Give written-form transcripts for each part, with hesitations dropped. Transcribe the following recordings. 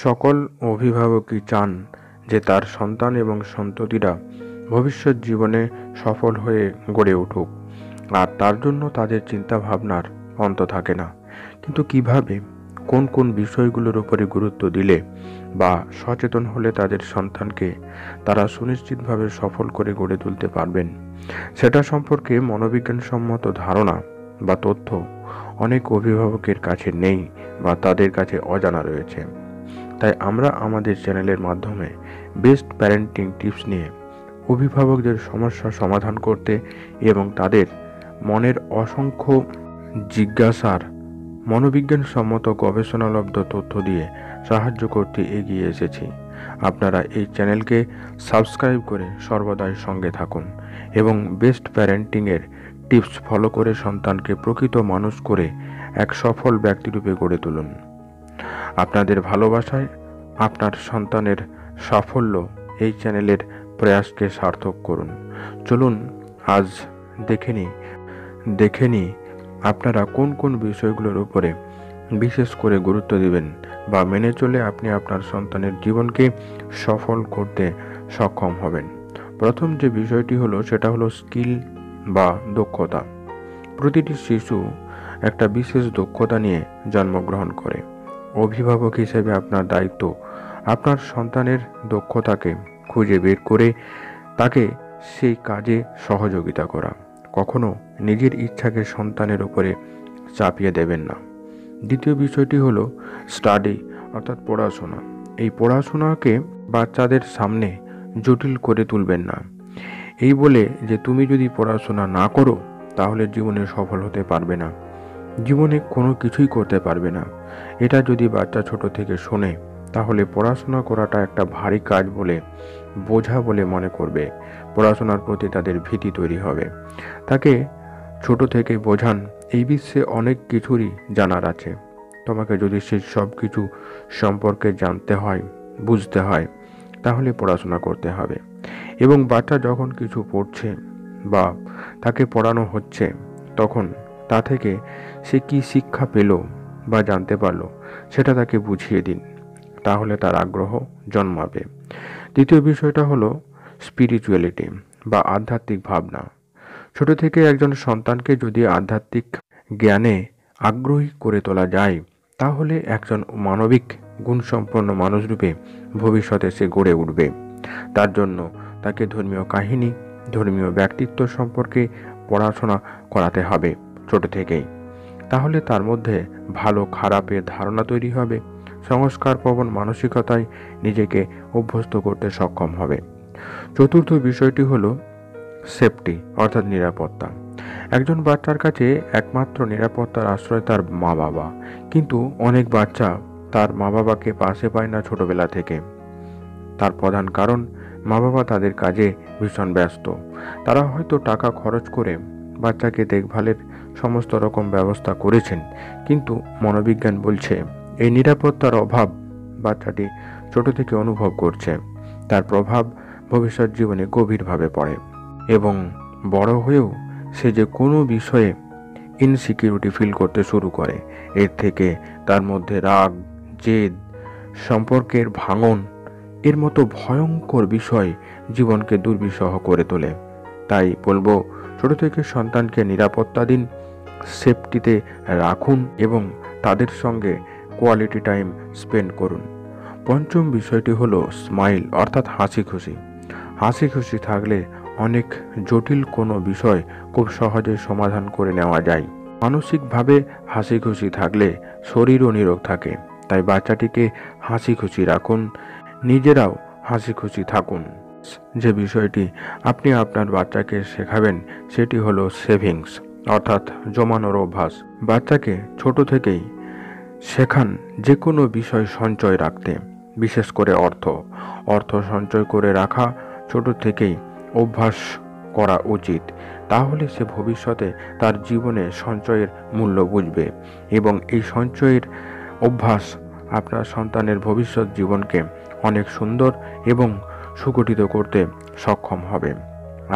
সকল অভিভাবকই চান যে তার সন্তান এবং সন্ততিরা ভবিষ্যৎ জীবনে সফল হয়ে গড়ে উঠুক, আর তার জন্য তাদের চিন্তাভাবনার অন্ত থাকে না। কিন্তু কিভাবে, কোন কোন বিষয়গুলোর উপরে গুরুত্ব দিলে বা সচেতন হলে তাদের সন্তানকে তারা সুনিশ্চিতভাবে সফল করে গড়ে তুলতে পারবেন, সেটা সম্পর্কে মনোবিজ্ঞানসম্মত ধারণা বা তথ্য অনেক অভিভাবকের কাছে নেই বা তাদের কাছে অজানা রয়েছে। তাই আমরা আমাদের চ্যানেলের মাধ্যমে বেস্ট প্যারেন্টিং টিপস নিয়ে অভিভাবকদের সমস্যা সমাধান করতে এবং তাদের মনের অসংখ্য জিজ্ঞাসার মনোবিজ্ঞানসম্মত গবেষণালব্ধ তথ্য দিয়ে সাহায্য করতে এগিয়ে এসেছি। আপনারা এই চ্যানেলকে সাবস্ক্রাইব করে সর্বদাই সঙ্গে থাকুন এবং বেস্ট প্যারেন্টিংয়ের টিপস ফলো করে সন্তানকে প্রকৃত মানুষ করে এক সফল ব্যক্তিরূপে গড়ে তুলুন। আপনাদের ভালোবাসায় আপনার সন্তানের সাফল্য এই চ্যানেলের প্রয়াসকে সার্থক করুন। চলুন আজ দেখে নিই আপনারা কোন কোন বিষয়গুলোর উপরে বিশেষ করে গুরুত্ব দিবেন বা মেনে চলে আপনি আপনার সন্তানের জীবনকে সফল করতে সক্ষম হবেন। প্রথম যে বিষয়টি হলো সেটা হলো স্কিল বা দক্ষতা। প্রতিটি শিশু একটা বিশেষ দক্ষতা নিয়ে জন্মগ্রহণ করে। অভিভাবক হিসেবে আপনার দায়িত্ব আপনার সন্তানের দক্ষতাকে খুঁজে বের করে তাকে সেই কাজে সহযোগিতা করা। কখনো নিজের ইচ্ছাকে সন্তানের উপরে চাপিয়ে দেবেন না। দ্বিতীয় বিষয়টি হলো স্টাডি অর্থাৎ পড়াশোনা। এই পড়াশোনাকে বাচ্চাদের সামনে জটিল করে তুলবেন না। এই বলে যে তুমি যদি পড়াশোনা না করো তাহলে জীবনে সফল হতে পারবে না, জীবনে কোনো কিছুই করতে পারবে না। এটা যদি বাচ্চা ছোট থেকে শোনে তাহলে পড়াশোনা করাটা একটা ভারী কাজ বলে, বোঝা বলে মনে করবে। পড়াশোনার প্রতি তাদের ভীতি তৈরি হবে। তাকে ছোট থেকে বোঝান এই বিশ্বে অনেক কিছুরই জানার আছে। তোমাকে যদি সেই সব কিছু সম্পর্কে জানতে হয়, বুঝতে হয়, তাহলে পড়াশোনা করতে হবে। এবং বাচ্চা যখন কিছু পড়ছে বা তাকে পড়ানো হচ্ছে তখন তা থেকে সে কি শিক্ষা পেল বা জানতে পারলো সেটা তাকে বুঝিয়ে দিন, তাহলে তার আগ্রহ জন্মাবে। দ্বিতীয় বিষয়টা হলো স্পিরিচুয়ালিটি বা আধ্যাত্মিক ভাবনা। ছোট থেকে একজন সন্তানকে যদি আধ্যাত্মিক জ্ঞানে আগ্রহী করে তোলা যায় তাহলে একজন মানবিক গুণসম্পন্ন মানুষরূপে ভবিষ্যতে সে গড়ে উঠবে। তার জন্য তাকে ধর্মীয় কাহিনী, ধর্মীয় ব্যক্তিত্ব সম্পর্কে পড়াশোনা করাতে হবে ছোট থেকেই। তাহলে তার মধ্যে ভালো খারাপের ধারণা তৈরি হবে, সংস্কারপ্রবণ মানসিকতায় নিজেকে অভ্যস্ত করতে সক্ষম হবে। চতুর্থ বিষয়টি হলো সেফটি অর্থাৎ নিরাপত্তা। একজন বাচ্চার কাছে একমাত্র নিরাপত্তার আশ্রয় তার মা বাবা, কিন্তু অনেক বাচ্চা তার মা বাবাকে পাশে পায় না ছোটবেলা থেকে। তার প্রধান কারণ মা বাবা তাদের কাজে ভীষণ ব্যস্ত। তারা হয়তো টাকা খরচ করে বাচ্চাকে দেখভালের সমস্ত রকম ব্যবস্থা করেছেন, কিন্তু মনোবিজ্ঞান বলছে এই নিরাপত্তার অভাব বাচ্চাটি ছোট থেকে অনুভব করছে। তার প্রভাব ভবিষ্যৎ জীবনে গভীরভাবে পড়ে এবং বড় হয়েও সে যে কোনো বিষয়ে ইনসিকিউরিটি ফিল করতে শুরু করে। এর থেকে তার মধ্যে রাগ, জেদ, সম্পর্কের ভাঙন এর মতো ভয়ঙ্কর বিষয় জীবনকে দুর্বিষহ করে তোলে। তাই বলবো, ছোট থেকে সন্তানকে নিরাপত্তা দিন, সেফটিতে রাখুন এবং তাদের সঙ্গে কোয়ালিটি টাইম স্পেন্ড করুন। পঞ্চম বিষয়টি হলো স্মাইল অর্থাৎ হাসি খুশি। হাসি খুশি থাকলে অনেক জটিল কোনো বিষয় খুব সহজে সমাধান করে নেওয়া যায়। মানসিকভাবে হাসি খুশি থাকলে শরীরও নিরোগ থাকে। তাই বাচ্চাটিকে হাসি খুশি রাখুন, নিজেরাও হাসি খুশি থাকুন। যে বিষয়টি আপনি আপনার বাচ্চাকে শেখাবেন সেটি হলো সেভিংস অর্থাৎ জমানোর অভ্যাস। বাচ্চাকে ছোট থেকেই শেখান যে কোনো বিষয় সঞ্চয় রাখতে, বিশেষ করে অর্থ সঞ্চয় করে রাখা ছোট থেকেই অভ্যাস করা উচিত। তাহলে সে ভবিষ্যতে তার জীবনে সঞ্চয়ের মূল্য বুঝবে এবং এই সঞ্চয়ের অভ্যাস আপনার সন্তানের ভবিষ্যৎ জীবনকে অনেক সুন্দর এবং সুগঠিত করতে সক্ষম হবে।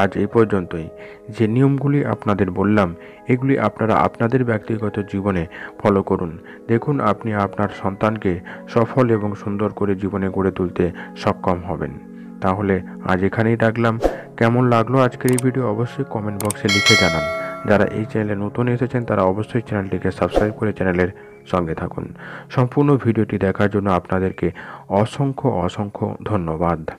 আজ এই পর্যন্তই। যে নিয়মগুলি আপনাদের বললাম এগুলি আপনারা আপনাদের ব্যক্তিগত জীবনে ফলো করুন। দেখুন আপনি আপনার সন্তানকে সফল এবং সুন্দর করে জীবনে গড়ে তুলতে সক্ষম হবেন। তাহলে আজ এখানেই রাখলাম। কেমন লাগলো আজকের এই ভিডিও অবশ্যই কমেন্ট বক্সে লিখে জানান। যারা এই চ্যানেলে নতুন এসেছেন তারা অবশ্যই চ্যানেলটিকে সাবস্ক্রাইব করে চ্যানেলের সঙ্গে থাকুন। সম্পূর্ণ ভিডিওটি দেখার জন্য আপনাদেরকে অসংখ্য ধন্যবাদ।